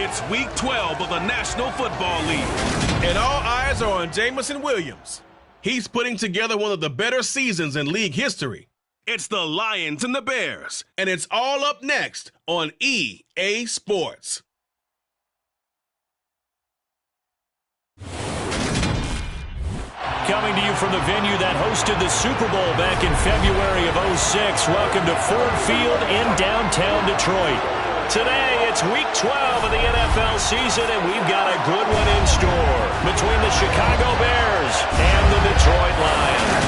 It's Week 12 of the National Football League, and all eyes are on Jameson Williams. He's putting together one of the better seasons in league history. It's the Lions and the Bears, and it's all up next on EA Sports. Coming to you from the venue that hosted the Super Bowl back in February of '06. Welcome to Ford Field in downtown Detroit. Today, it's Week 12 of the NFL season, and we've got a good one in store between the Chicago Bears and the Detroit Lions.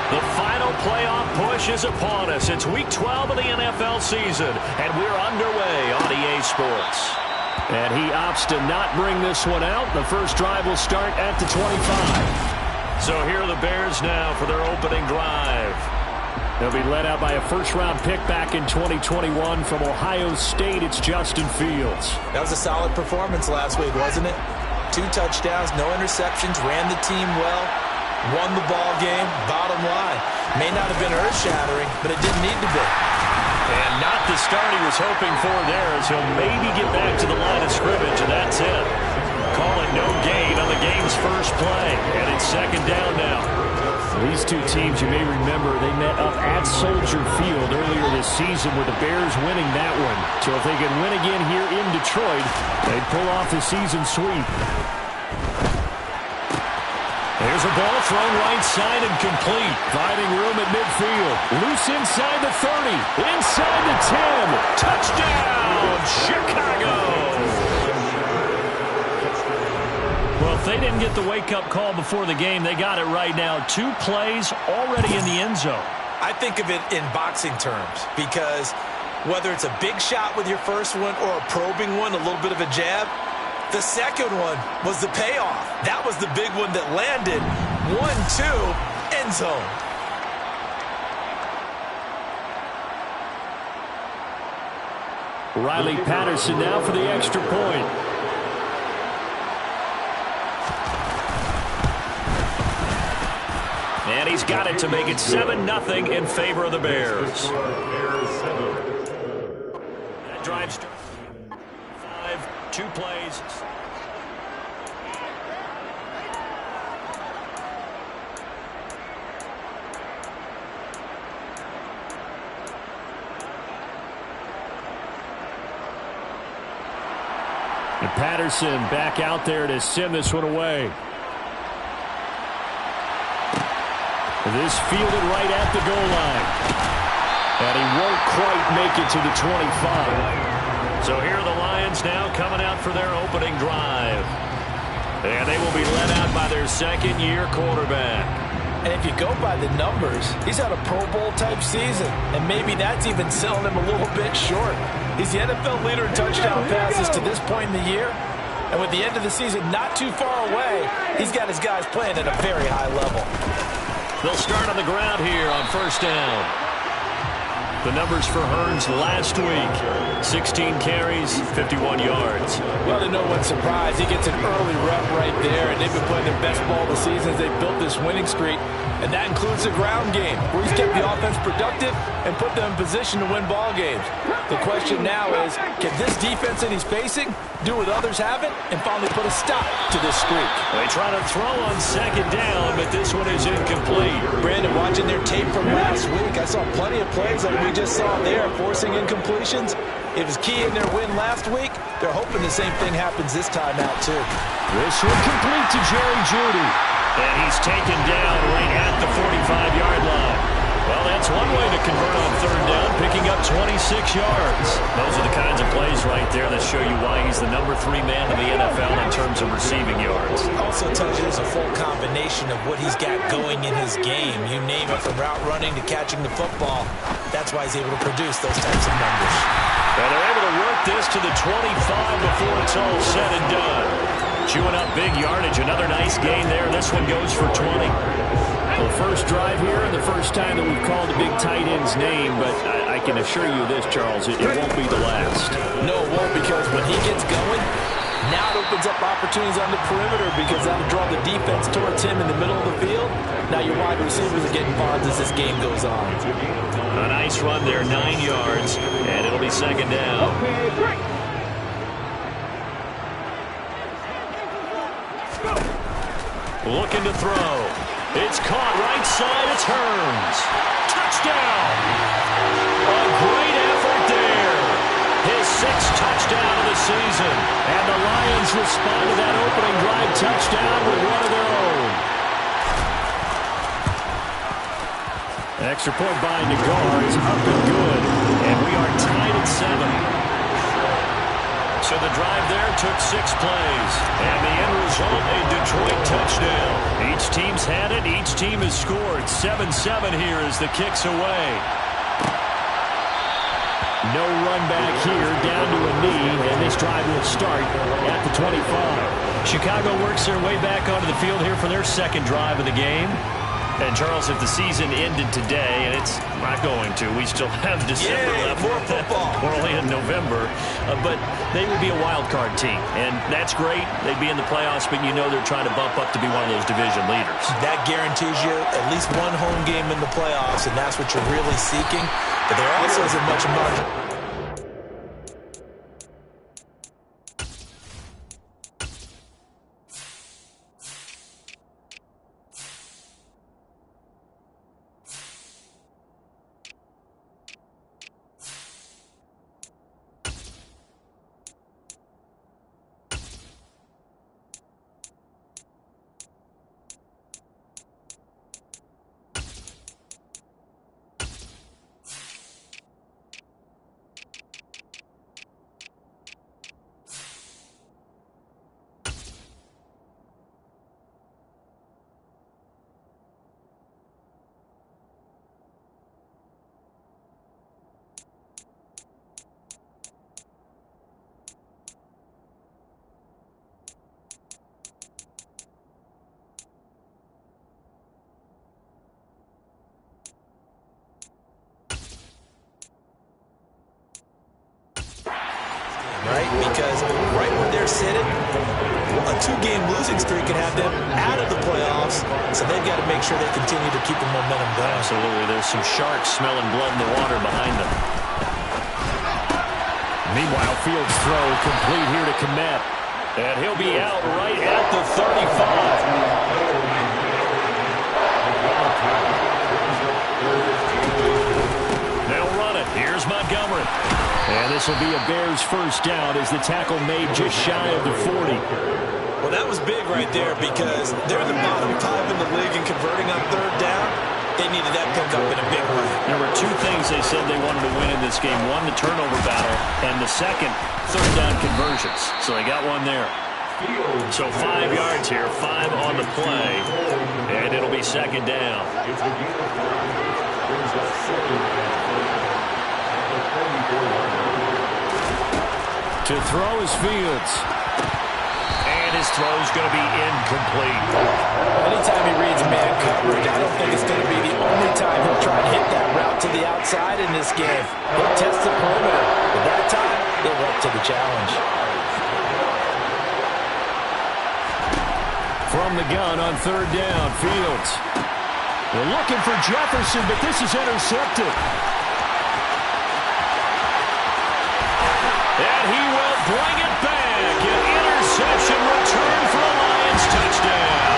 The final playoff push is upon us. It's Week 12 of the NFL season, and we're underway on EA Sports. And he opts to not bring this one out. The first drive will start at the 25. So here are the Bears now for their opening drive. They'll be led out by a first-round pick back in 2021 from Ohio State. It's Justin Fields. That was a solid performance last week, wasn't it? 2 touchdowns, no interceptions, ran the team well, won the ball game. Bottom line, may not have been earth-shattering, but it didn't need to be. And not the start he was hoping for there, as he'll maybe get back to the line of scrimmage, and that's it. Call it no gain on the game's first play, and it's second down now. These two teams, you may remember, they met up at Soldier Field earlier this season with the Bears winning that one. So if they can win again here in Detroit, they'd pull off the season sweep. There's a ball thrown right side and complete. Finding room at midfield. Loose inside the 30. Inside the 10. Touchdown, Chicago! Well, if they didn't get the wake-up call before the game, they got it right now. 2 plays already in the end zone. I think of it in boxing terms because whether it's a big shot with your first one or a probing one, a little bit of a jab, the second one was the payoff. That was the big one that landed. 1-2, end zone. Riley Patterson now for the extra point. And he's got it to make it 7-0 in favor of the Bears. That drives 2 plays. And Patterson back out there to send this one away. This fielded right at the goal line. And he won't quite make it to the 25. So here are the Lions now coming out for their opening drive. And they will be led out by their second-year quarterback. And if you go by the numbers, he's had a Pro Bowl-type season. And maybe that's even selling him a little bit short. He's the NFL leader in touchdown passes to this point in the year. And with the end of the season not too far away, he's got his guys playing at a very high level. They'll start on the ground here on first down. The numbers for Hurns last week, 16 carries, 51 yards. Well, to no one's surprise, he gets an early rep right there, and they've been playing their best ball of the season as they've built this winning streak. And that includes the ground game, where he's kept the offense productive and put them in position to win ball games. The question now is, can this defense that he's facing do what others haven't and finally put a stop to this streak? They try to throw on second down, but this one is incomplete. Brandon, watching their tape from last week, I saw plenty of plays like we just saw there, forcing incompletions. It was key in their win last week. They're hoping the same thing happens this time out, too. This one complete to Jerry Jeudy. And he's taken down right at the 45-yard line. Well, that's one way to convert on third down, picking up 26 yards. Those are the kinds of plays right there that show you why he's the number 3 man in the NFL in terms of receiving yards. Also tells you there's a full combination of what he's got going in his game. You name it, from route running to catching the football. That's why he's able to produce those types of numbers. And they're able to work this to the 25 before it's all said and done. Chewing up big yardage. Another nice gain there. This one goes for 20. Well, first drive here, and the first time that we've called a big tight end's name, but I can assure you this, Charles, it won't be the last. No, it won't, because when he gets going, Now it opens up opportunities on the perimeter because that'll draw the defense towards him in the middle of the field. Now your wide receivers are getting bonds as this game goes on. A nice run there, 9 yards, and it'll be second down. Looking to throw. It's caught right side. It's Hearns. Touchdown. A great effort there. His 6th touchdown of the season. And the Lions respond to that opening drive touchdown with one of their own. An extra point by Nagar is up and good. And we are tied at 7. So the drive there took 6 plays. And the end result, a Detroit touchdown. Each team's had it. Each team has scored. 7-7 here as the kick's away. No run back here, down to a knee, and this drive will start at the 25. Chicago works their way back onto the field here for their 2nd drive of the game. And, Charles, if the season ended today, and it's not going to, we still have December left. More football. We're only in November. But they would be a wild card team, and that's great. They'd be in the playoffs, but you know they're trying to bump up to be one of those division leaders. That guarantees you at least one home game in the playoffs, and that's what you're really seeking. But there also isn't much margin. Right? Because right when they're sitting, a 2-game losing streak can have them out of the playoffs, so they've got to make sure they continue to keep the momentum going. Absolutely. There's some sharks smelling blood in the water behind them. Meanwhile, Fields' throw complete here to Kmet. And he'll be out right at the 35. They'll run it. Here's Montgomery. And this will be a Bears first down as the tackle made just shy of the 40. Well, that was big right there because they're the bottom 5 in the league in converting on 3rd down. They needed that pickup in a big way. There were 2 things they said they wanted to win in this game. One, the turnover battle, and the second, 3rd down conversions. So they got one there. So 5 yards here, 5 on the play, and it'll be second down. To throw is Fields. And his throw's going to be incomplete. Anytime he reads man coverage, I don't think it's going to be the only time he'll try and hit that route to the outside in this game. He'll test the perimeter, but that time, he'll up to the challenge. From the gun on 3rd down, Fields. They're looking for Jefferson, but this is intercepted. And he will bring it back. An interception return for a Lions touchdown.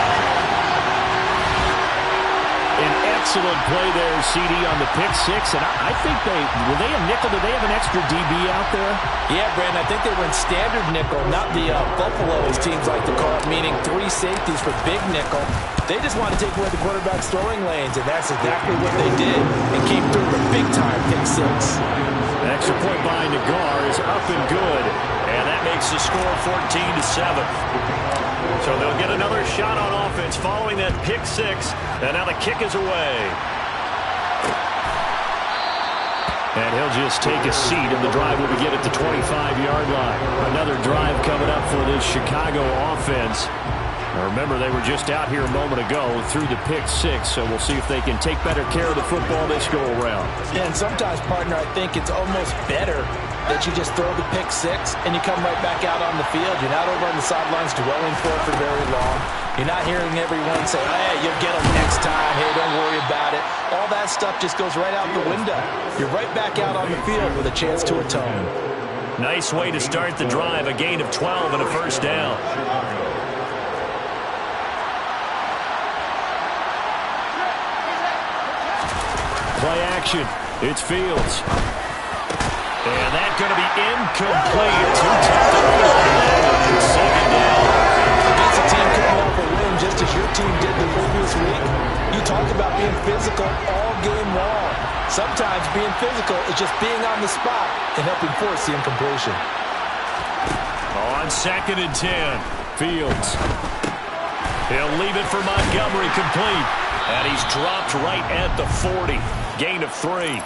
An excellent play there, CD, on the pick 6. And I think were they a nickel? Did they have an extra DB out there? Yeah, Brandon, I think they were in standard nickel, not the Buffalo, as teams like to call it, meaning 3 safeties for big nickel. They just want to take away the quarterback's throwing lanes, and that's exactly what they did. And came through with big-time pick 6. An extra point by Nagar is up and good. And that makes the score 14-7. So they'll get another shot on offense following that pick 6. And now the kick is away. And he'll just take a seat, and the drive will begin at the 25-yard line. Another drive coming up for this Chicago offense. Remember, they were just out here a moment ago through the pick six, so we'll see if they can take better care of the football this go around. Yeah, and sometimes, partner, I think it's almost better that you just throw the pick six and you come right back out on the field. You're not over on the sidelines dwelling for it for very long. You're not hearing everyone say, hey, you'll get them next time. Hey, don't worry about it. All that stuff just goes right out the window. You're right back out on the field with a chance to atone. Nice way to start the drive, a gain of 12 and a first down. Play action. It's Fields. And that's going to be incomplete. Too tough to run on that. Second down. Against a team coming off a win just as your team did the previous week, you talk about being physical all game long. Sometimes being physical is just being on the spot and helping force the incompletion. On 2nd and 10, Fields. He'll leave it for Montgomery, complete. And he's dropped right at the 40. Gain of 3.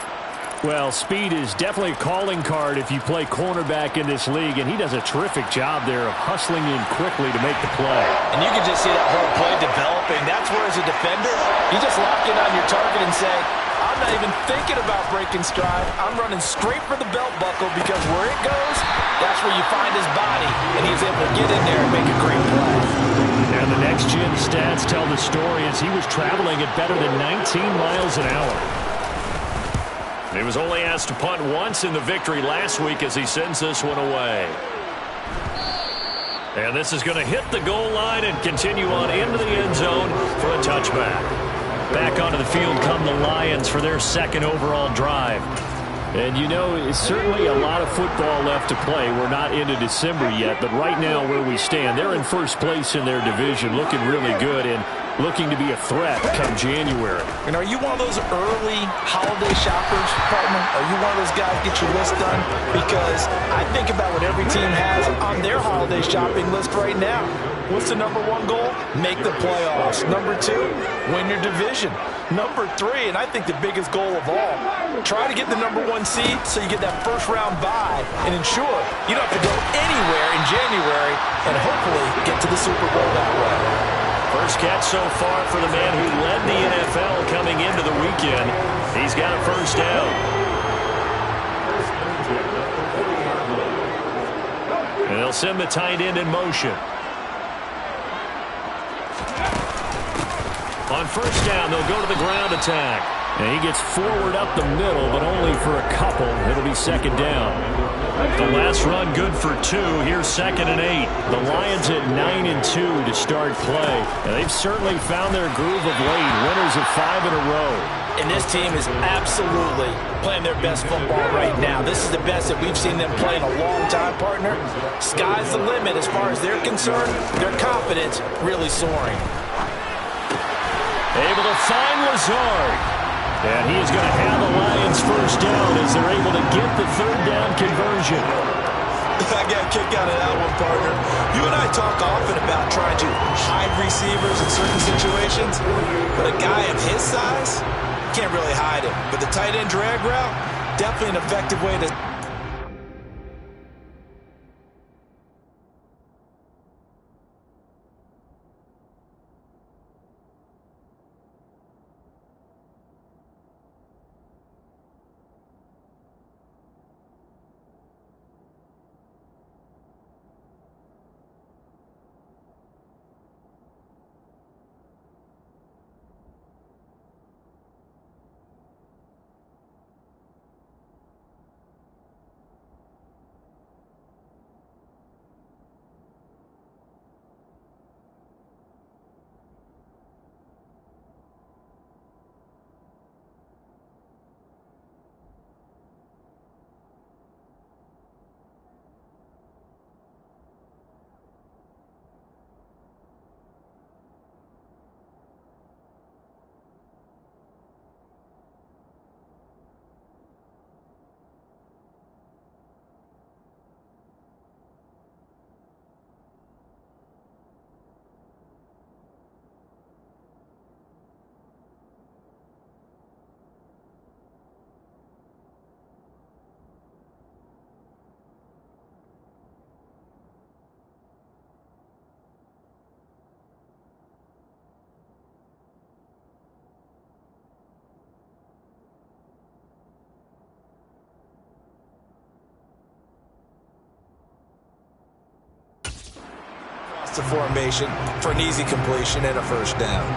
Well, speed is definitely a calling card if you play cornerback in this league, and he does a terrific job there of hustling in quickly to make the play. And you can just see that whole play developing. That's where, as a defender, you just lock in on your target and say, I'm not even thinking about breaking stride. I'm running straight for the belt buckle because where it goes, that's where you find his body, and he's able to get in there and make a great play. And the next-gen stats tell the story as he was traveling at better than 19 miles an hour. He was only asked to punt once in the victory last week as he sends this one away. And this is going to hit the goal line and continue on into the end zone for a touchback. Back onto the field come the Lions for their second overall drive. And you know, it's certainly a lot of football left to play. We're not into December yet, but right now where we stand, they're in first place in their division, looking really good and looking to be a threat come January. And are you one of those early holiday shoppers, partner? Are you one of those guys get your list done? Because I think about what every team has on their holiday shopping list right now. What's the number one goal? Make the playoffs. Number 2, win your division. Number 3, and I think the biggest goal of all, try to get the number 1 seed so you get that first round bye and ensure you don't have to go anywhere in January and hopefully get to the Super Bowl that way. First catch so far for the man who led the NFL coming into the weekend. He's got a first down. And they'll send the tight end in motion. On first down, they'll go to the ground attack. And he gets forward up the middle, but only for a couple. It'll be second down. The last run good for 2. Here's 2nd and 8. The Lions at 9-2 to start play. And they've certainly found their groove of late. Winners of 5 in a row. And this team is absolutely playing their best football right now. This is the best that we've seen them play in a long time, partner. Sky's the limit as far as they're concerned. Their confidence really soaring. Able to find Lazard. And he is going to have the Lions first down as they're able to get the third down conversion. I got a kick out of that one, partner. You and I talk often about trying to hide receivers in certain situations, but a guy of his size, can't really hide him. But the tight end drag route, definitely an effective way to... defensive formation for an easy completion and a first down.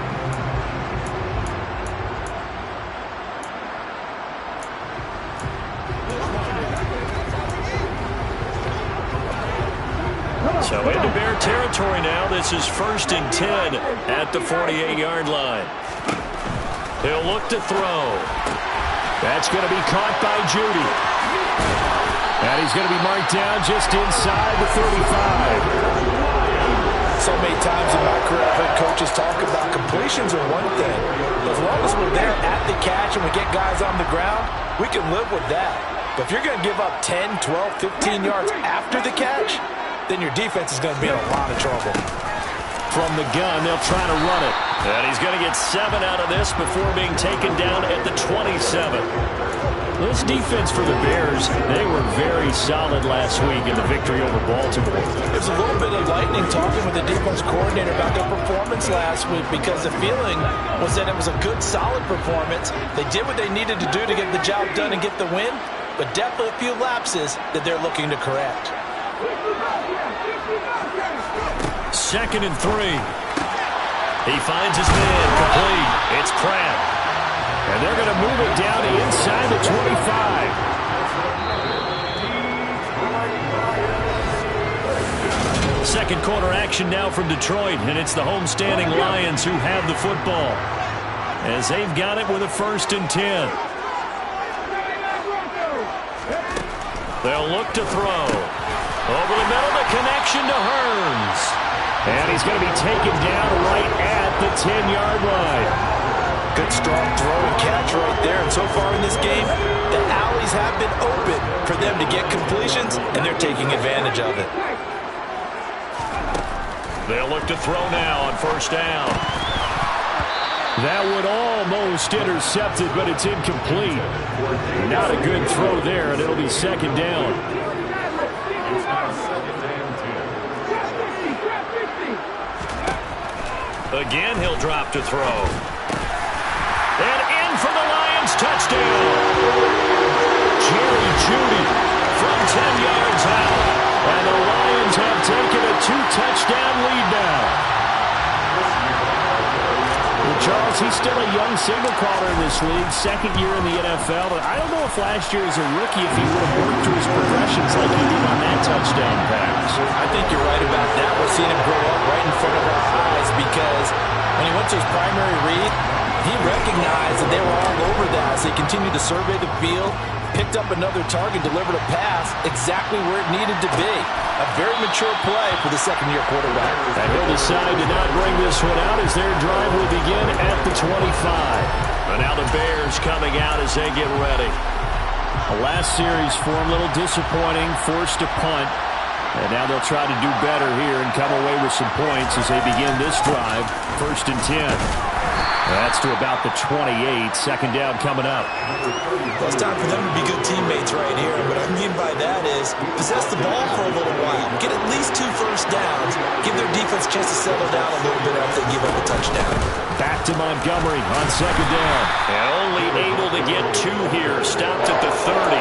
So into Bear territory now. This is 1st and 10 at the 48-yard line. He'll look to throw. That's going to be caught by Judy. And he's going to be marked down just inside the 35. So many times in my career I've heard coaches talk about completions are one thing. As long as we're there at the catch and we get guys on the ground, we can live with that. But if you're going to give up 10, 12, 15 yards after the catch, then your defense is going to be in a lot of trouble. From the gun, they'll try to run it. And he's going to get 7 out of this before being taken down at the 27. This defense for the Bears, they were very solid last week in the victory over Baltimore. There's a little bit of lightning talking with the defense coordinator about their performance last week because the feeling was that it was a good, solid performance. They did what they needed to do to get the job done and get the win, but definitely a few lapses that they're looking to correct. 2nd and 3. He finds his man complete. It's Pratt. And they're going to move it down to inside the 25. Second quarter action now from Detroit, and it's the homestanding Lions who have the football as they've got it with a 1st and 10. They'll look to throw. Over the middle, the connection to Hearns. And he's going to be taken down right at the 10-yard line. Good, strong throw and catch right there. And so far in this game, the alleys have been open for them to get completions, and they're taking advantage of it. They'll look to throw now on 1st down. That would almost intercept it, but it's incomplete. Not a good throw there, and it'll be 2nd down. Again, he'll drop to throw. And in for the Lions touchdown. Jerry Jeudy from 10 yards out. And the Lions have taken a 2-touchdown lead now. Well, Charles, he's still a young signal caller in this league, 2nd year in the NFL. But I don't know if last year as a rookie, if he would have worked through his progressions like he did on that touchdown pass. I think you're right about that. We're seeing him grow up right in front of our eyes because when he went to his primary read, he recognized that they were all over that as they continued to survey the field, picked up another target, delivered a pass exactly where it needed to be. A very mature play for the second-year quarterback. And he'll decide to not bring this one out as their drive will begin at the 25. And now the Bears coming out as they get ready. The last series for him, a little disappointing, forced to punt. And now they'll try to do better here and come away with some points as they begin this drive. 1st and 10. That's to about the 28. 2nd down coming up. Well, it's time for them to be good teammates right here. What I mean by that is possess the ball for a little while. Get at least 2 first downs. Give their defense a chance to settle down a little bit after they give up a touchdown. Back to Montgomery on 2nd down. And only able to get 2 here. Stopped at the 30.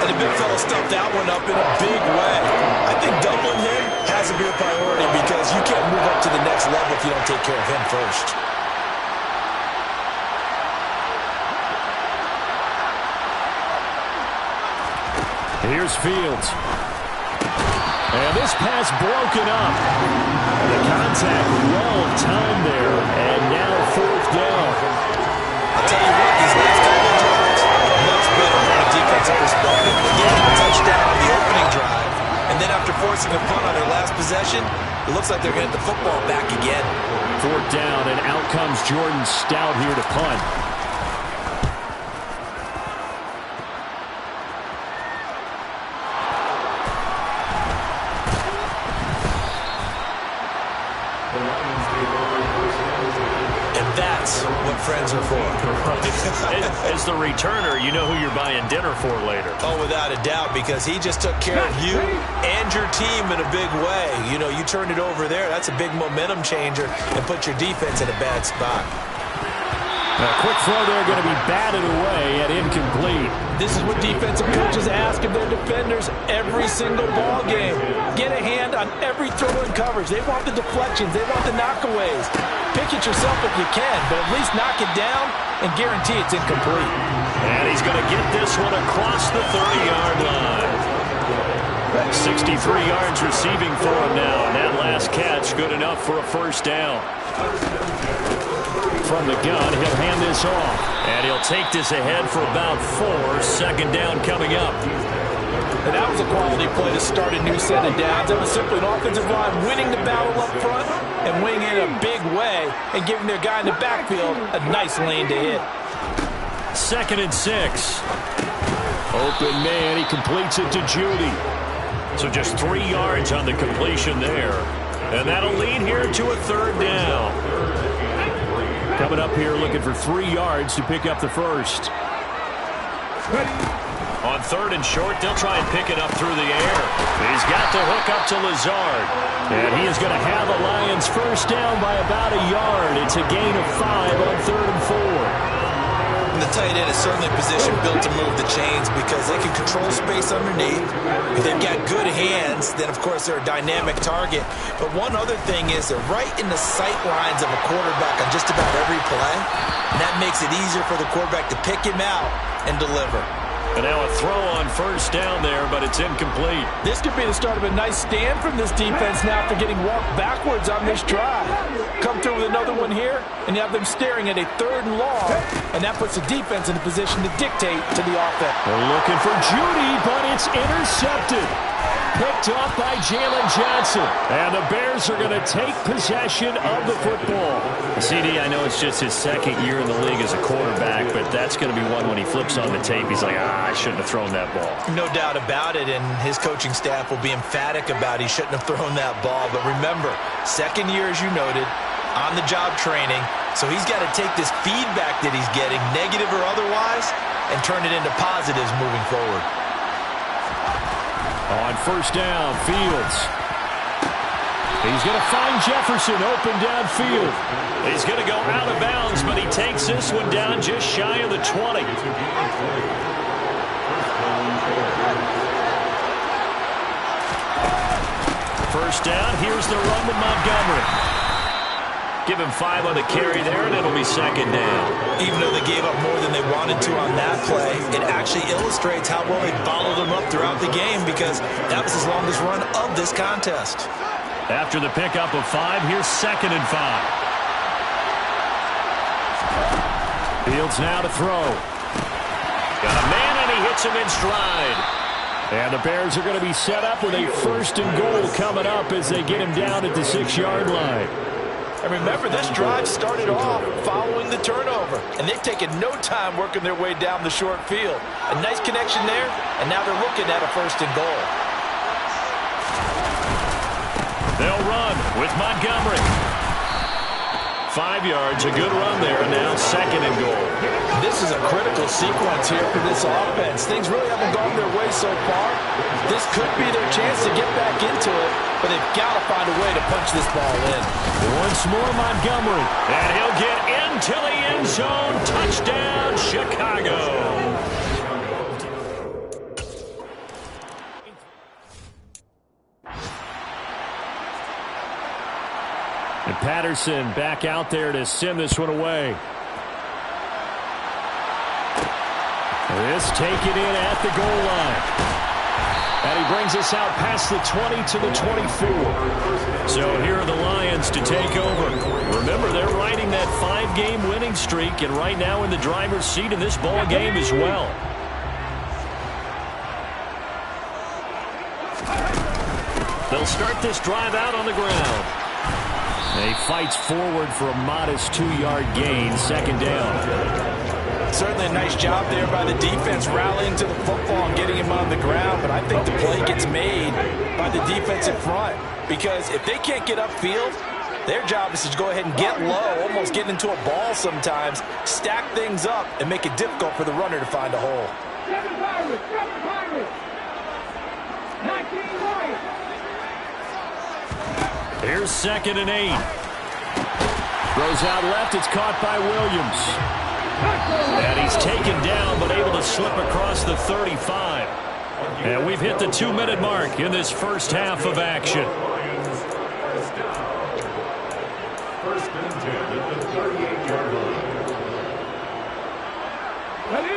And the big fella stuffed that one up in a big way. I think doubling him has to be a priority because you can't move up to the next level if you don't take care of him first. Here's Fields. And this pass broken up. The contact well timed there. And now 4th down. I'll tell you what, these last couple of drives are much better from a defensive perspective. Getting a touchdown on the opening drive. And then after forcing a punt on their last possession, it looks like they're going to get the football back again. 4th down, and out comes Jordan Stout here to punt. What friends are for. As the returner, you know who you're buying dinner for later. Oh, without a doubt, because he just took care of you and your team in a big way. You know, you turned it over there. That's a big momentum changer and put your defense in a bad spot. A quick throw there going to be batted away and incomplete. This is what defensive coaches ask of their defenders every single ball game. Get a hand on every throw in coverage. They want the deflections. They want the knockaways. Pick it yourself if you can, but at least knock it down and guarantee it's incomplete. And he's going to get this one across the 30-yard line. 63 yards receiving for him now, and that last catch good enough for a first down. From the gun, he'll hand this off, and he'll take this ahead for about 4. Second down coming up. And that was a quality play to start a new set of downs. That was simply an offensive line winning the battle up front and winning it in a big way and giving their guy in the backfield a nice lane to hit. 2nd and 6. Open man, he completes it to Judy. So just 3 yards on the completion there. And that'll lead here to a 3rd down. Coming up here looking for 3 yards to pick up the first. On 3rd and short, they'll try and pick it up through the air. He's got the hook up to Lazard. And he is going to have the Lions first down by about a yard. It's a gain of 5 on 3rd and 4. And the tight end is certainly a position built to move the chains because they can control space underneath. If they've got good hands, then of course they're a dynamic target. But one other thing is they're right in the sight lines of a quarterback on just about every play. And that makes it easier for the quarterback to pick him out and deliver. And now a throw on first down there, but it's incomplete. This could be the start of a nice stand from this defense now for getting walked backwards on this drive. Come through with another one here, and you have them staring at a 3rd and long, and that puts the defense in a position to dictate to the offense. They're looking for Judy, but it's intercepted. Picked off by Jalen Johnson. And the Bears are going to take possession of the football. CD, I know it's just his 2nd year in the league as a quarterback, but that's going to be one when he flips on the tape. He's like, I shouldn't have thrown that ball. No doubt about it, and his coaching staff will be emphatic about he shouldn't have thrown that ball. But remember, 2nd year, as you noted, on-the-job training, so he's got to take this feedback that he's getting, negative or otherwise, and turn it into positives moving forward. On first down, Fields. He's going to find Jefferson open downfield. He's going to go out of bounds, but he takes this one down just shy of the 20. First down, here's the run to Montgomery. Give him 5 on the carry there, and it'll be 2nd down. Even though they gave up more than they wanted to on that play, it actually illustrates how well they followed them up throughout the game because that was his longest run of this contest. After the pickup of 5, here's 2nd and 5. Fields now to throw. Got a man, and he hits him in stride. And the Bears are going to be set up with a 1st and goal coming up as they get him down at the 6-yard line. And remember, this drive started off following the turnover, and they've taken no time working their way down the short field. A nice connection there, and now they're looking at a 1st and goal. They'll run with Montgomery. 5 yards, a good run there, and now 2nd and goal. This is a critical sequence here for this offense. Things really haven't gone their way so far. This could be their chance to get back into it, but they've got to find a way to punch this ball in. Once more, Montgomery. And he'll get into the end zone. Touchdown, Chicago. And Patterson back out there to send this one away. This taken in at the goal line. And he brings us out past the 20 to the 24. So here are the Lions to take over. Remember, they're riding that 5-game winning streak, and right now in the driver's seat in this ball game as well. They'll start this drive out on the ground. He fights forward for a modest 2-yard gain, 2nd down. Certainly a nice job there by the defense rallying to the football and getting him on the ground, but I think the play gets made by the defensive front because if they can't get upfield, their job is to go ahead and get low, almost get into a ball sometimes, stack things up, and make it difficult for the runner to find a hole. Here's 2nd and 8. Throws out left. It's caught by Williams. And he's taken down, but able to slip across the 35. And we've hit the 2-minute mark in this first half of action.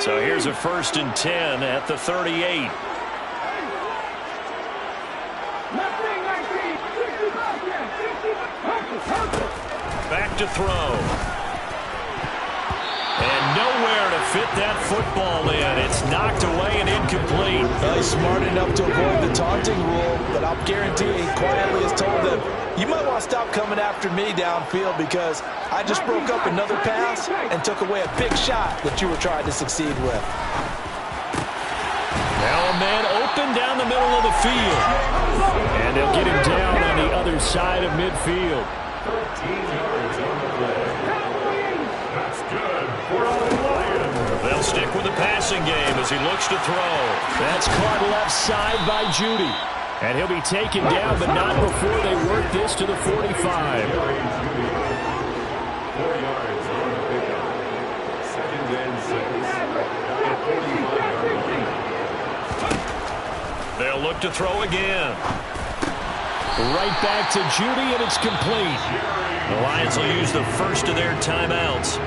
So here's a 1st and 10 at the 38. Back to throw. And nowhere to fit that football in. It's knocked away and incomplete. Well, he's smart enough to avoid the taunting rule, but I'll guarantee he quietly has told them, you might want to stop coming after me downfield because I just broke up another pass and took away a big shot that you were trying to succeed with. Now a man open down the middle of the field. And they'll get him down on the other side of midfield. They'll stick with the passing game as he looks to throw. That's caught left side by Judy. And he'll be taken down, but not before they work this to the 45. They'll look to throw again. Right back to Judy, and it's complete. The Lions will use the first of their timeouts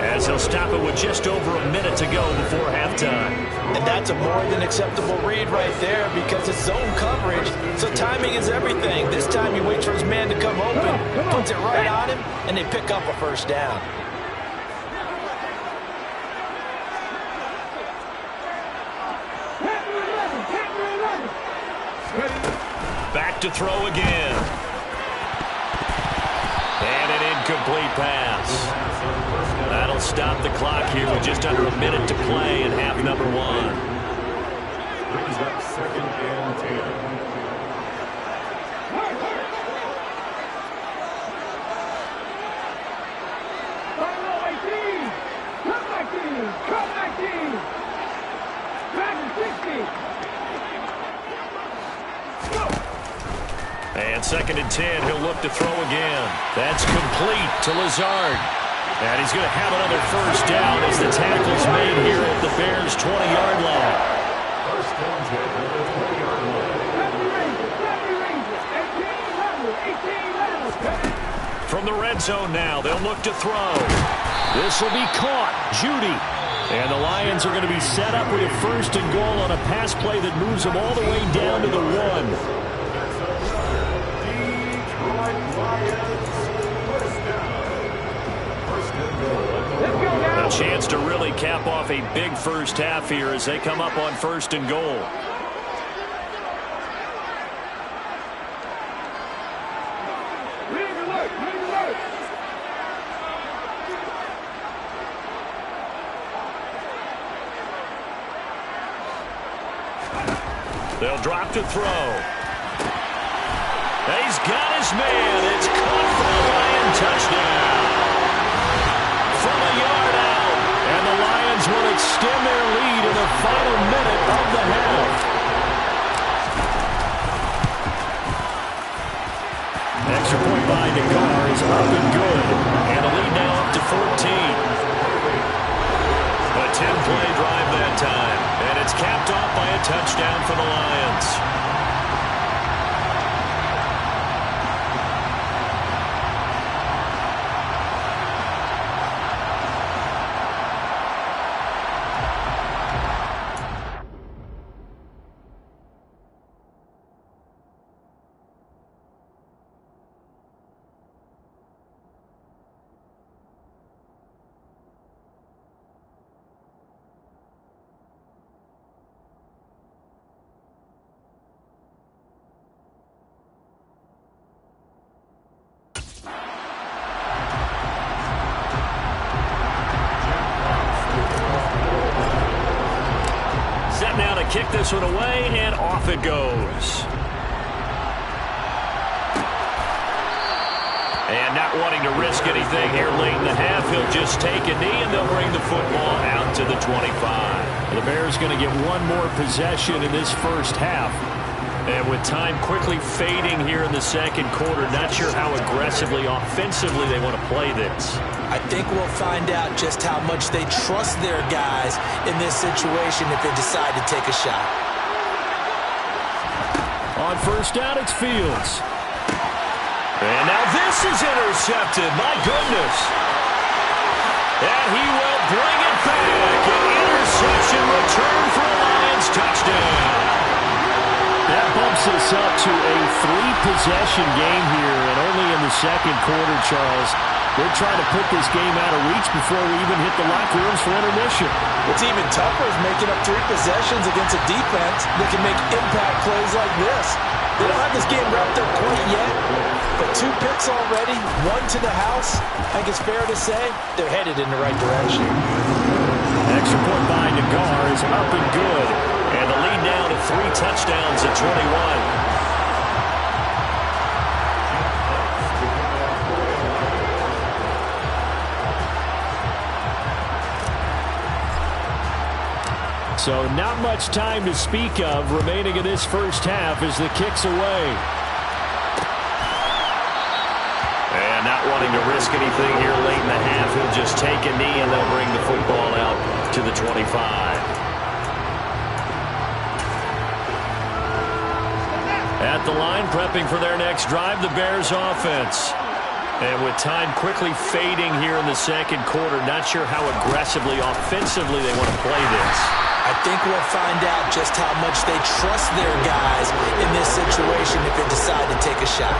as they'll stop it with just over a minute to go before halftime. And that's a more than acceptable read right there because it's zone coverage, so timing is everything. This time he waits for his man to come open, puts it right on him, and they pick up a first down. Back to throw again. And an incomplete pass. That'll stop the clock here with just under a minute to play in half number 1. Brings up 2nd and 10. And 2nd and 10, he'll look to throw again. That's complete to Lazard. And he's going to have another first down as the tackle's made here at the Bears' 20-yard line. First and 10 at the 20-yard line. From the red zone now, they'll look to throw. This will be caught. Judy. And the Lions are going to be set up with a 1st and goal on a pass play that moves them all the way down to the 1. A chance to really cap off a big first half here as they come up on 1st and goal. They'll drop to throw. He's got his man. It's caught for a Lion touchdown. From a yard out. And the Lions will extend their lead in the final minute of the half. Extra point by Nagar is up and good. And the lead now up to 14. A 10-play drive that time. And it's capped off by a touchdown for the Lions. Now to kick this one away, and off it goes. And not wanting to risk anything here late in the half, he'll just take a knee, and they'll bring the football out to the 25. The Bears going to get one more possession in this first half. And with time quickly fading here in the second quarter, not sure how aggressively, offensively they want to play this. I think we'll find out just how much they trust their guys in this situation if they decide to take a shot. On first down, it's Fields. And now this is intercepted. My goodness. And he will bring it back. An interception return for a Lions touchdown. That bumps us up to a 3-possession game here, and only in the second quarter, Charles. They're trying to put this game out of reach before we even hit the locker rooms for intermission. What's even tougher is making up 3 possessions against a defense that can make impact plays like this. They don't have this game wrapped up quite yet, but 2 picks already, 1 to the house. I think it's fair to say they're headed in the right direction. Extra point by Nagar is up and good. And the lead now to 3 touchdowns at 21. So not much time to speak of remaining in this first half as the kick's away. And not wanting to risk anything here late in the half, he'll just take a knee and they'll bring the football out to the 25. At the line, prepping for their next drive, the Bears offense. And with time quickly fading here in the second quarter, not sure how aggressively, offensively they want to play this. I think we'll find out just how much they trust their guys in this situation if they decide to take a shot.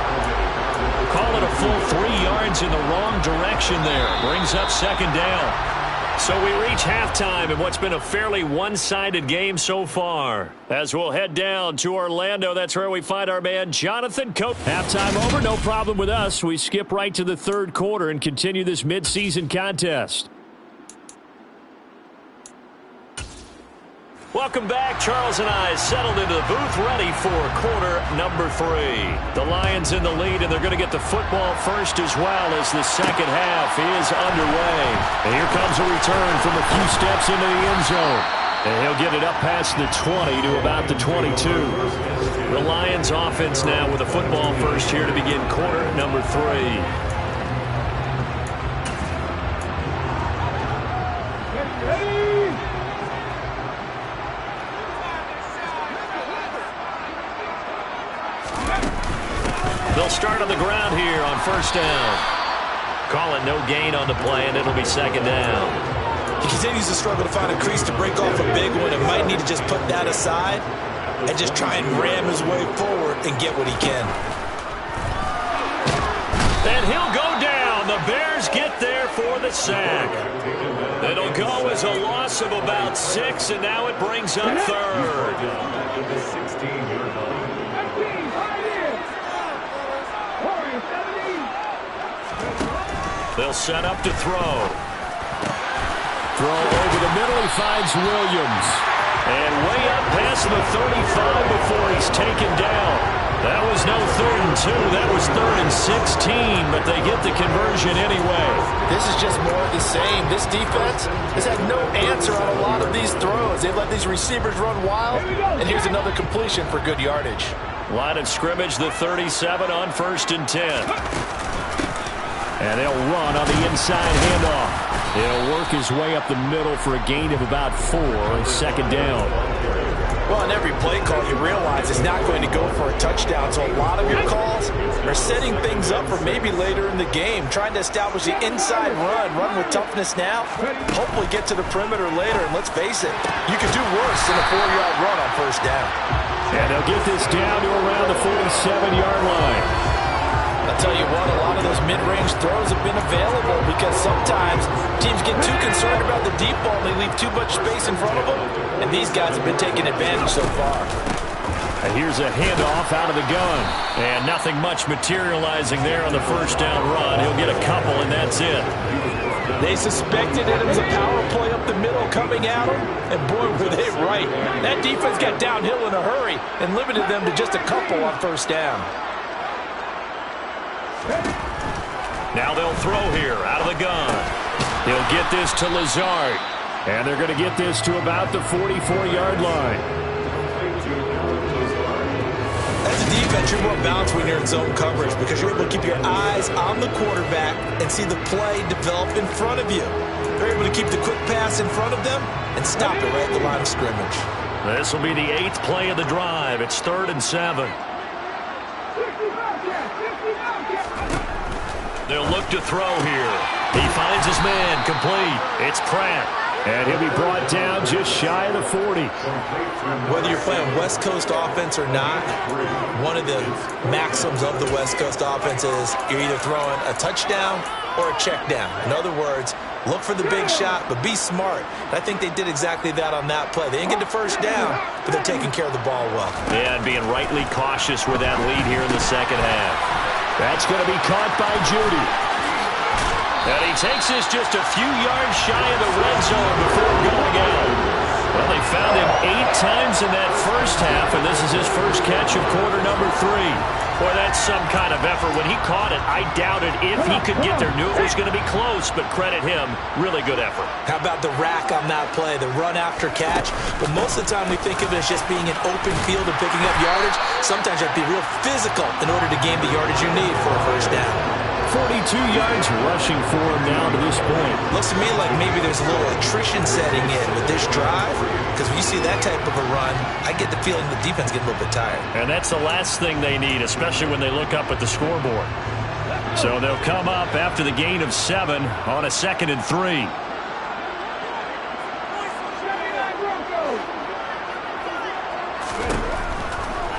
Call it a full 3 yards in the wrong direction there. Brings up second down. So we reach halftime in what's been a fairly one-sided game so far. As we'll head down to Orlando, that's where we find our man Jonathan Cope. Halftime over, no problem with us. We skip right to the third quarter and continue this midseason contest. Welcome back. Charles and I settled into the booth ready for quarter number 3. The Lions in the lead, and they're going to get the football first as well as the second half is underway. And here comes a return from a few steps into the end zone. And he'll get it up past the 20 to about the 22. The Lions offense now with a football first here to begin quarter number 3. They'll start on the ground here on first down. Call it no gain on the play, and it'll be second down. He continues to struggle to find a crease to break off a big one and might need to just put that aside and just try and ram his way forward and get what he can. And he'll go down. The Bears get there for the sack. It'll go as a loss of about 6, and now it brings up third. They'll set up to throw. Throw over the middle. He finds Williams. And way up past the 35 before he's taken down. That was no 3rd and 2. That was 3rd and 16, but they get the conversion anyway. This is just more of the same. This defense has had no answer on a lot of these throws. They've let these receivers run wild, and here's another completion for good yardage. Line of scrimmage, the 37 on 1st and 10. And they'll run on the inside handoff. He'll work his way up the middle for a gain of about 4 on second down. Well, in every play call, you realize it's not going to go for a touchdown. So a lot of your calls are setting things up for maybe later in the game, trying to establish the inside run with toughness now, hopefully get to the perimeter later. And let's face it, you could do worse than a 4-yard run on first down. And they'll get this down to around the 47-yard line. I'll tell you what, a lot of those mid-range throws have been available because sometimes teams get too concerned about the deep ball and they leave too much space in front of them, and these guys have been taking advantage so far. And here's a handoff out of the gun, and nothing much materializing there on the first down run. He'll get a couple, and that's it. They suspected it was a power play up the middle coming at them, and boy, were they right. That defense got downhill in a hurry and limited them to just a couple on first down. Now they'll throw here out of the gun. He'll get this to Lazard. And they're going to get this to about the 44-yard line. As a defense, You're more balanced when you're in zone coverage because you're able to keep your eyes on the quarterback and see the play develop in front of you. They're able to keep the quick pass in front of them and stop it right at the line of scrimmage. This will be the 8th play of the drive. It's 3rd and 7. They'll look to throw here. He finds his man complete. It's Pratt. And he'll be brought down just shy of the 40. Whether you're playing West Coast offense or not, one of the maxims of the West Coast offense is you're either throwing a touchdown or a check down. In other words, look for the big shot, but be smart. And I think they did exactly that on that play. They didn't get the first down, but they're taking care of the ball well. Yeah, and being rightly cautious with that lead here in the second half. That's going to be caught by Judy. And he takes this just a few yards shy of the red zone before going out. Well, they found him 8 times in that first half, and this is his first catch of quarter number 3. Boy, that's some kind of effort. When he caught it, I doubted if he could get there. Knew it was going to be close, but credit him. Really good effort. How about the rack on that play, the run after catch? But most of the time we think of it as just being an open field and picking up yardage. Sometimes you have to be real physical in order to gain the yardage you need for a first down. 42 yards rushing for him now to this point. Looks to me like maybe there's a little attrition setting in with this drive, because when you see that type of a run, I get the feeling the defense gets a little bit tired. And that's the last thing they need, especially when they look up at the scoreboard. So they'll come up after the gain of 7 on a 2nd and 3.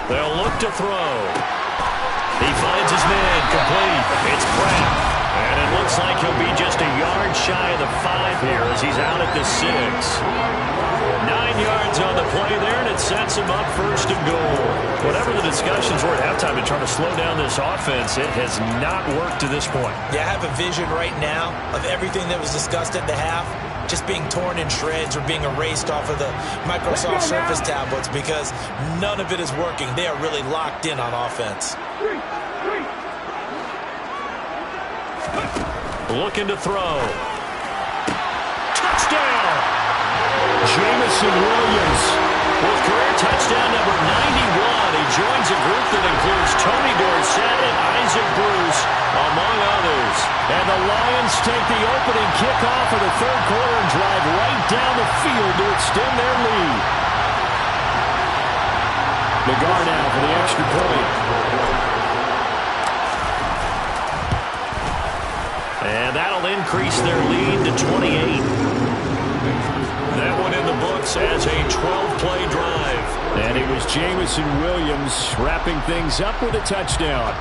They'll look to throw. He finds his man complete. It's Pratt. And it looks like he'll be just a yard shy of the 5 here as he's out at the 6. 9 yards on the play there, and it sets him up 1st and goal. Whatever the discussions were at halftime in trying to slow down this offense, it has not worked to this point. Yeah, I have a vision right now of everything that was discussed at the half just being torn in shreds or being erased off of the Microsoft Surface tablets because none of it is working. They are really locked in on offense. Looking to throw. Touchdown! Jameson Williams with career touchdown number 91. He joins a group that includes Tony Dorsett and Isaac Bruce, among others. And the Lions take the opening kickoff of the 3rd quarter and drive right down the field to extend their lead. Nagar now for the extra point. And that'll increase their lead to 28. That one in the books as a 12-play drive. And it was Jameson Williams wrapping things up with a touchdown.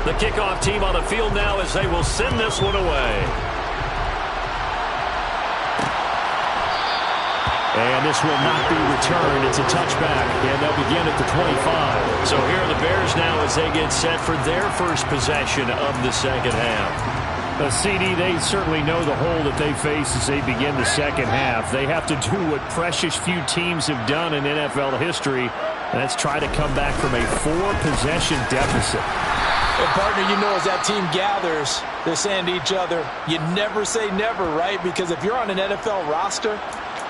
The kickoff team on the field now as they will send this one away. And this will not be returned. It's a touchback, and they'll begin at the 25. So here are the Bears now as they get set for their first possession of the second half. CD, they certainly know the hole that they face as they begin the second half. They have to do what precious few teams have done in NFL history, and that's try to come back from a 4-possession deficit. Well, partner, you know, as that team gathers, they're saying to each other, you never say never, right? Because if you're on an NFL roster,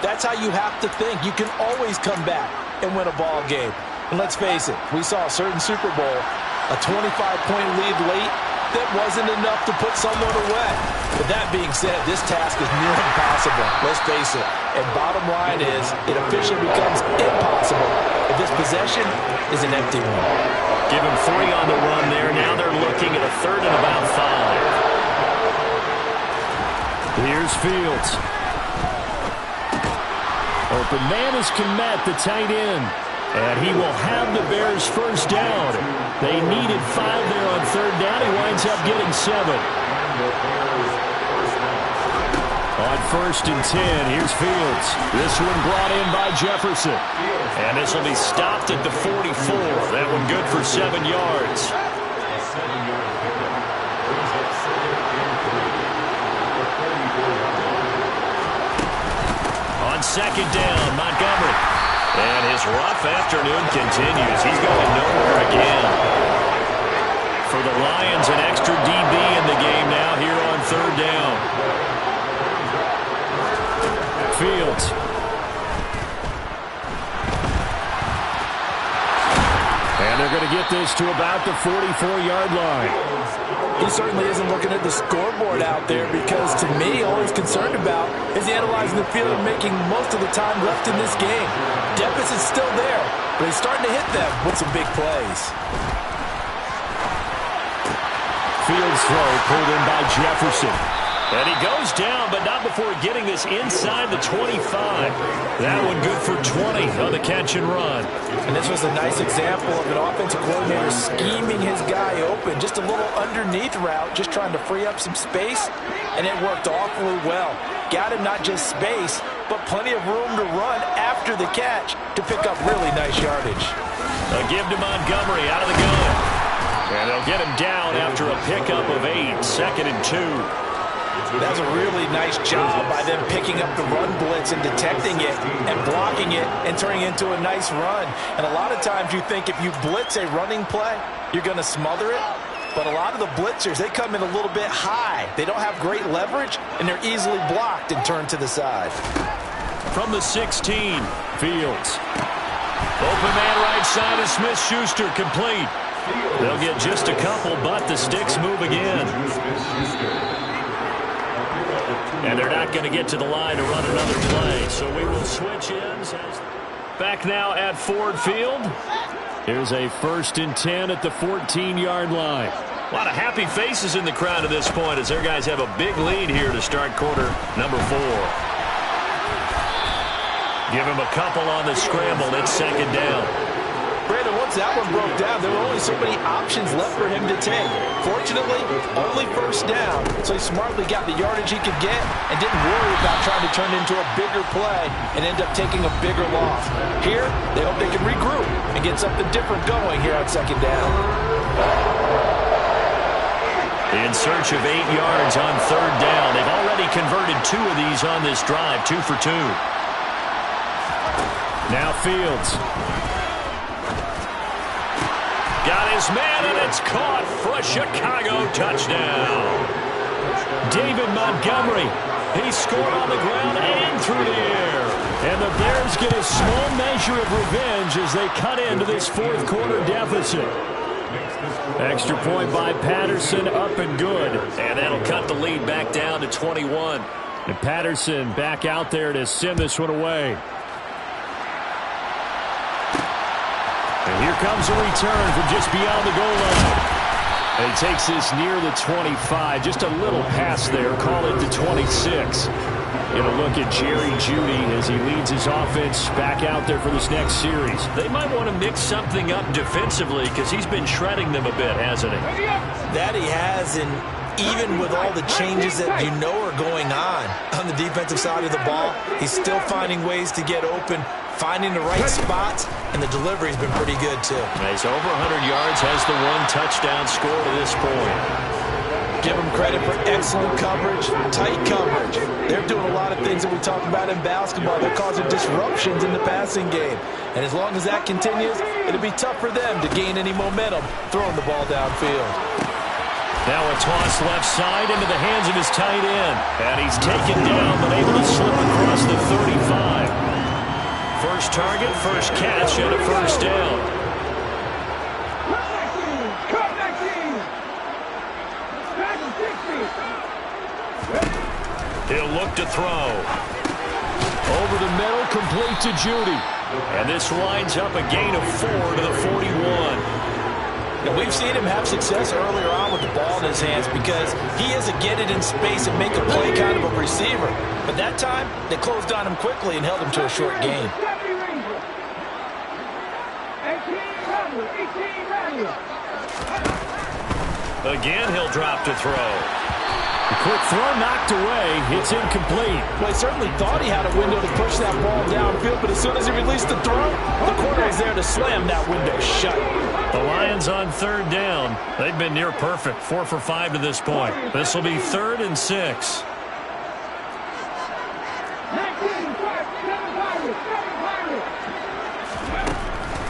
that's how you have to think. You can always come back and win a ball game. And let's face it, we saw a certain Super Bowl, a 25-point lead late, that wasn't enough to put someone away. But that being said, this task is near impossible. Let's face it. And bottom line is, it officially becomes impossible if this possession is an empty one. Give him 3 on the run there. Now they're looking at a 3rd and about 5. Here's Fields. Open man is Kmet, the tight end. And he will have the Bears first down. They needed 5 there on 3rd down. He winds up getting 7. On 1st and 10, here's Fields. This one brought in by Jefferson. And this will be stopped at the 44. That one good for 7 yards. On 2nd down, Montgomery. And his rough afternoon continues. He's going nowhere again. For the Lions, an extra DB in the game now here on 3rd down. Fields. get this to about the 44-yard line. He certainly isn't looking at the scoreboard out there because, to me, all he's concerned about is analyzing the field and making most of the time left in this game. Deficit's still there, but he's starting to hit them with some big plays. Fields throw pulled in by Jefferson. And he goes down, but not before getting this inside the 25. That one good for 20 on the catch and run. And this was a nice example of an offensive coordinator scheming his guy open. Just a little underneath route, just trying to free up some space, and it worked awfully well. Got him not just space, but plenty of room to run after the catch to pick up really nice yardage. A give to Montgomery out of the gun. And they'll get him down after a pickup of 8, 2nd and 2. That's a really nice job by them picking up the run blitz and detecting it and blocking it and turning it into a nice run. And a lot of times you think if you blitz a running play, you're going to smother it. But a lot of the blitzers, they come in a little bit high. They don't have great leverage, and they're easily blocked and turned to the side. From the 16, Fields. Open man right side of Smith-Schuster, complete. They'll get just a couple, but the sticks move again. And they're not going to get to the line to run another play. So we will switch ends. Back now at Ford Field. Here's a 1st and 10 at the 14-yard line. A lot of happy faces in the crowd at this point as their guys have a big lead here to start quarter number 4. Give him a couple on the scramble. It's 2nd down. Brandon, once that one broke down, there were only so many options left for him to take. Fortunately, only 1st down, so he smartly got the yardage he could get and didn't worry about trying to turn it into a bigger play and end up taking a bigger loss. Here, they hope they can regroup and get something different going here on 2nd down. In search of 8 yards on 3rd down. They've already converted 2 of these on this drive, 2 for 2. Now Fields. Got his man, and it's caught for a Chicago touchdown. David Montgomery. He scored on the ground and through the air. And the Bears get a small measure of revenge as they cut into this 4th quarter deficit. Extra point by Patterson, up and good. And that'll cut the lead back down to 21. And Patterson back out there to send this one away. And here comes a return from just beyond the goal line. And he takes this near the 25. Just a little pass there. Call it the 26. Going to look at Jerry Jeudy as he leads his offense back out there for this next series. They might want to mix something up defensively because he's been shredding them a bit, hasn't he? That he has, and even with all the changes that you know are going on the defensive side of the ball, he's still finding ways to get open, finding the right spots, and the delivery's been pretty good too. He's over 100 yards, has the 1 touchdown score to this point. Give them credit for excellent coverage, tight coverage. They're doing a lot of things that we talk about in basketball. They're causing disruptions in the passing game. And as long as that continues, it'll be tough for them to gain any momentum throwing the ball downfield. Now a toss left side into the hands of his tight end. And he's taken down, but able to slip across the 35. First target, first catch, and a 1st down. He'll look to throw. Over the middle, complete to Jeudy. And this winds up a gain of 4 to the 41. Now, we've seen him have success earlier on with the ball in his hands because he is a get it in space and make a play kind of a receiver. But that time, they closed on him quickly and held him to a short gain. Again, he'll drop to throw. The quick throw knocked away. It's incomplete. Well, he certainly thought he had a window to push that ball downfield, but as soon as he released the throw, the corner was there to slam that window shut. The Lions on 3rd down. They've been near perfect, 4 for 5 to this point. This will be 3rd and 6.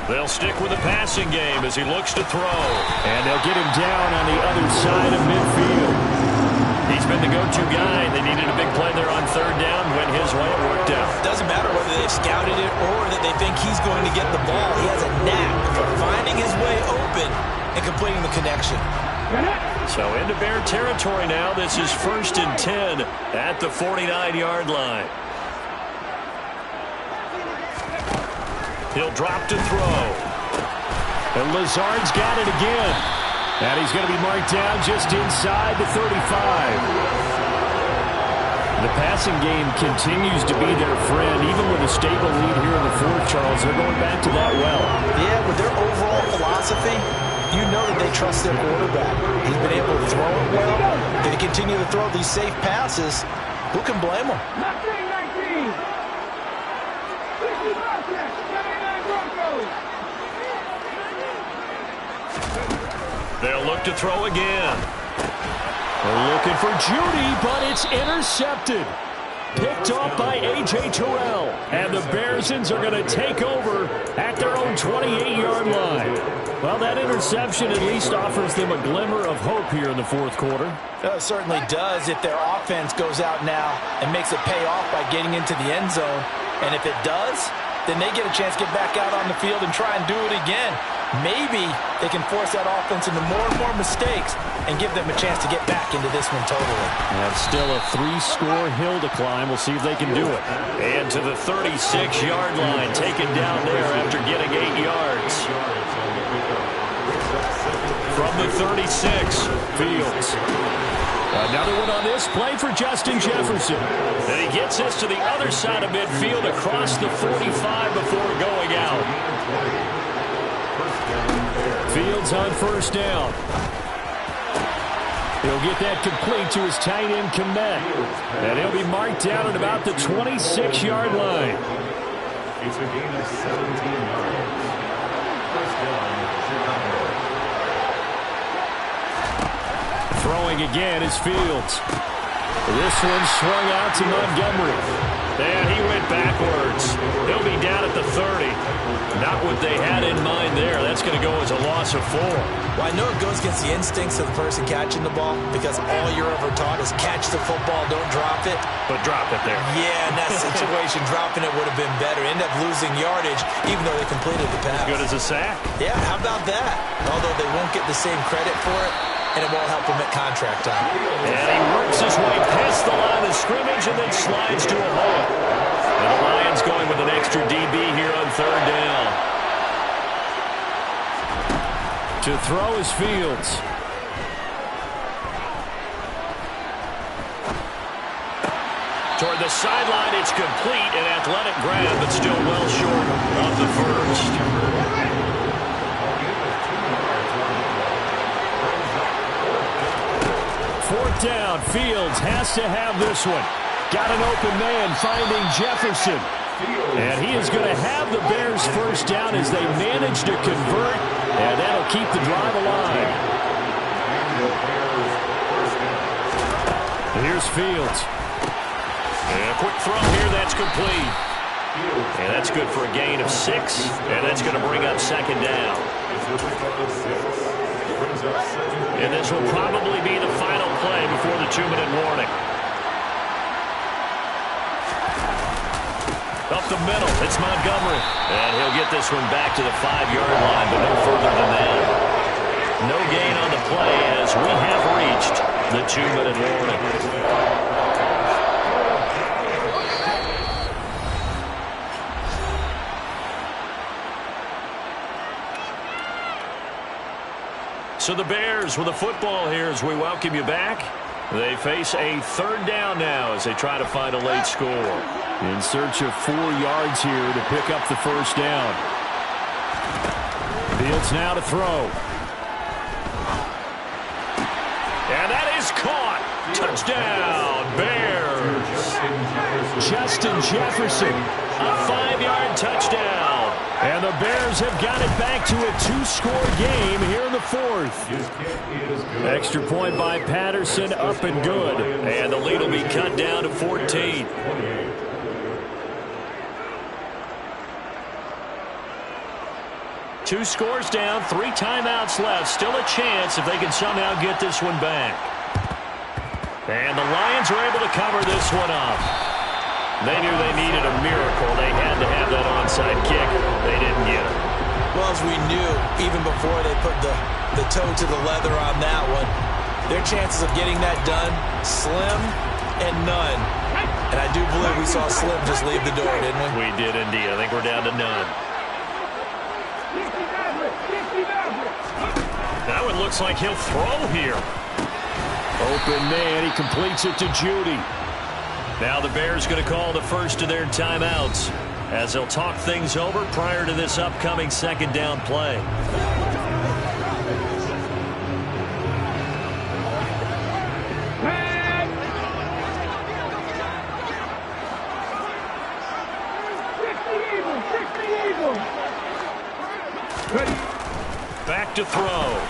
They'll stick with the passing game as he looks to throw. And they'll get him down on the other side of midfield. He's been the go-to guy. They needed a big play there on 3rd down. Went his way. It worked out. Doesn't matter whether they've scouted it or that they think he's going to get the ball. He has a knack for finding his way open and completing the connection. So into Bear territory now. This is 1st and 10 at the 49-yard line. He'll drop to throw. And Lazard's got it again. And he's going to be marked down just inside the 35. The passing game continues to be their friend, even with a stable lead here in the fourth, Charles. They're going back to that well. Yeah, with their overall philosophy, you know that they trust their quarterback. He's been able to throw it well. If they continue to throw these safe passes, who can blame them? They'll look to throw again. They're looking for Judy, but it's intercepted. Picked off by A.J. Terrell. And the Bearsons are going to take over at their own 28-yard line. Well, that interception at least offers them a glimmer of hope here in the fourth quarter. It certainly does if their offense goes out now and makes it pay off by getting into the end zone. And if it does, then they get a chance to get back out on the field and try and do it again. Maybe they can force that offense into more and more mistakes and give them a chance to get back into this one totally. And still a 3-score hill to climb. We'll see if they can do it. And to the 36-yard line, taken down there after getting 8 yards. From the 36, Fields. Another one on this play for Justin Jefferson. And he gets this to the other side of midfield across the 45 before going out. Fields on first down. He'll get that complete to his tight end, Kmet. And he'll be marked down at about the 26-yard line. It's a gain of 17 yards. First down, Chicago. Throwing again is Fields. This one swung out to Montgomery. And he went backwards. He'll be down at the 30. Not what they had in mind there. That's going to go as a loss of 4. Well, I know it goes against the instincts of the person catching the ball because all you're ever taught is catch the football, don't drop it. But drop it there. Yeah, in that situation, dropping it would have been better. End up losing yardage even though they completed the pass. As good as a sack. Yeah, how about that? Although they won't get the same credit for it, and it won't help him at contract time. And he works his way past the line of scrimmage and then slides to a hole. And the Lions going with an extra DB here on third down. To throw is Fields. Toward the sideline, it's complete. An athletic grab, but still well short of the first. Fourth down, Fields has to have this one. Got an open man finding Jefferson. And he is going to have the Bears first down as they manage to convert. And that'll keep the drive alive. Here's Fields. And a quick throw here, that's complete. And that's good for a gain of 6. And that's going to bring up second down. And this will probably be the final play before the 2-minute warning. Up the middle, it's Montgomery. And he'll get this one back to the 5-yard line, but no further than that. No gain on the play as we have reached the 2-minute warning. So the Bears with the football here as we welcome you back. They face a third down now as they try to find a late score. In search of 4 yards here to pick up the first down. Fields now to throw. And that is caught. Touchdown, Bears. Justin Jefferson, a 5-yard touchdown. And the Bears have got it back to a 2-score game here in the fourth. Extra point by Patterson, up and good. And the lead will be cut down to 14. Two scores down, 3 timeouts left. Still a chance if they can somehow get this one back. And the Lions are able to cover this one up. They knew they needed a miracle. They had to have that onside onside kick. They didn't get it. Well, as we knew, even before they put the toe to the leather on that one, their chances of getting that done, slim and none. And I do believe we saw Slim just leave the door, didn't we? We did indeed. I think we're down to none. That one looks like he'll throw here. Open man, he completes it to Judy. Now the Bears going to call the first of their timeouts as they'll talk things over prior to this upcoming second down play. Back to throw.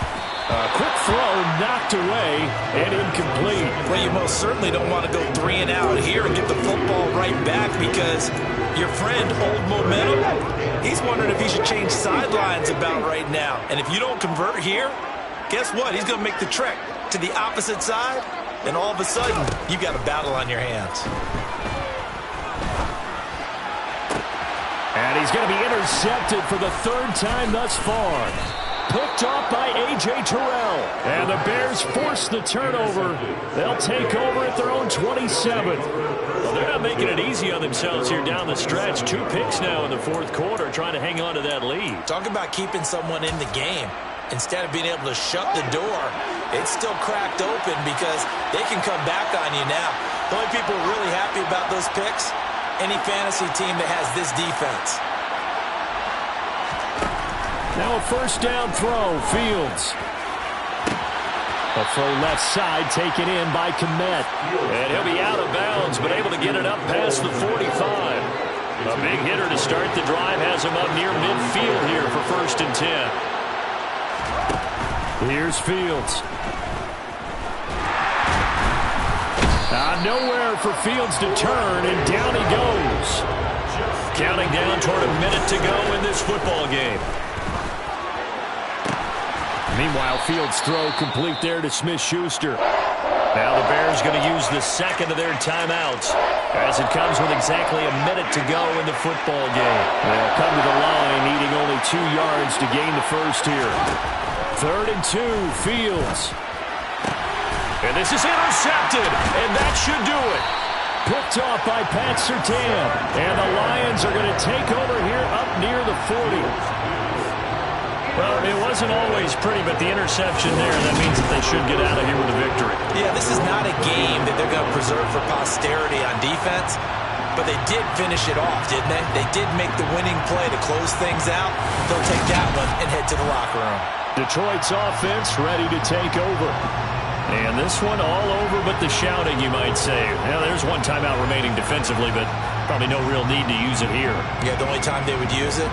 A quick throw knocked away and incomplete. Well, you most certainly don't want to go 3 and out here and get the football right back because your friend, Old Momentum, he's wondering if he should change sidelines about right now. And if you don't convert here, guess what? He's going to make the trek to the opposite side, and all of a sudden, you've got a battle on your hands. And he's going to be intercepted for the third time thus far. Picked off by A.J. Terrell. And the Bears force the turnover. They'll take over at their own 27. Well, they're not making it easy on themselves here down the stretch. 2 picks now in the fourth quarter, trying to hang on to that lead. Talk about keeping someone in the game. Instead of being able to shut the door, it's still cracked open because they can come back on you now. The only people really happy about those picks, any fantasy team that has this defense. Now a first down throw, Fields. A throw left side taken in by Kmet. And he'll be out of bounds, but able to get it up past the 45. A big hitter to start the drive has him up near midfield here for 1st and 10. Here's Fields. Nowhere for Fields to turn, and down he goes. Counting down toward a minute to go in this football game. Meanwhile, Fields' throw complete there to Smith-Schuster. Now the Bears going to use the second of their timeouts as it comes with exactly a minute to go in the football game. They'll come to the line needing only 2 yards to gain the first here. 3rd and 2, Fields. And this is intercepted, and that should do it. Picked off by Pat Surtain. And the Lions are going to take over here up near the 40. Well, it wasn't always pretty, but the interception there, that means that they should get out of here with a victory. Yeah, this is not a game that they're going to preserve for posterity on defense, but they did finish it off, didn't they? They did make the winning play to close things out. They'll take that one and head to the locker room. Detroit's offense ready to take over. And this one all over but the shouting, you might say. Now, there's one timeout remaining defensively, but probably no real need to use it here. Yeah, the only time they would use it,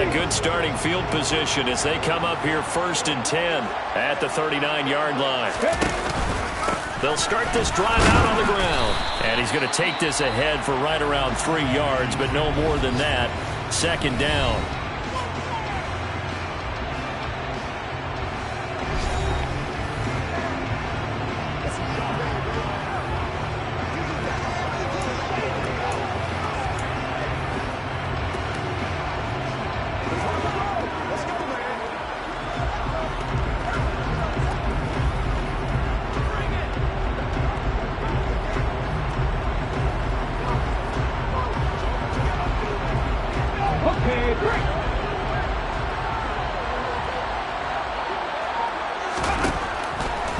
a good starting field position as they come up here 1st and 10 at the 39-yard line. They'll start this drive out on the ground. And he's going to take this ahead for right around 3 yards, but no more than that. 2nd down.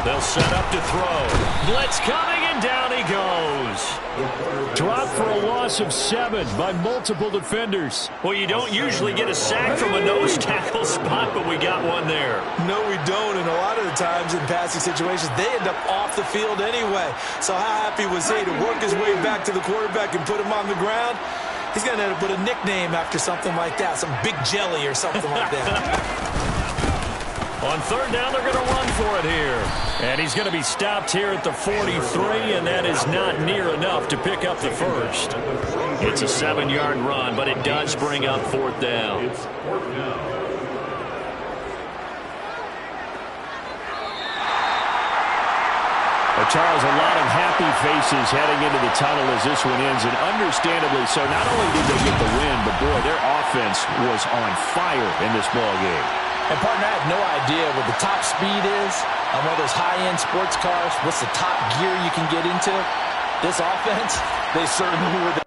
They'll set up to throw. Blitz coming, and down he goes. Dropped for a loss of 7 by multiple defenders. Well, you don't usually get a sack from a nose tackle spot, but we got one there. No, we don't, and a lot of the times in passing situations, they end up off the field anyway. So how happy was he to work his way back to the quarterback and put him on the ground? He's going to end up with a nickname after something like that, some Big Jelly or something like that. On 3rd down, they're going to run for it here. And he's going to be stopped here at the 43, and that is not near enough to pick up the first. It's a 7-yard run, but it does bring up 4th down. It's 4th down. Charles, a lot of happy faces heading into the tunnel as this one ends, and understandably so. Not only did they get the win, but, boy, their offense was on fire in this ballgame. And, partner, I have no idea what the top speed is on one of those high-end sports cars. What's the top gear you can get into? This offense, they certainly were the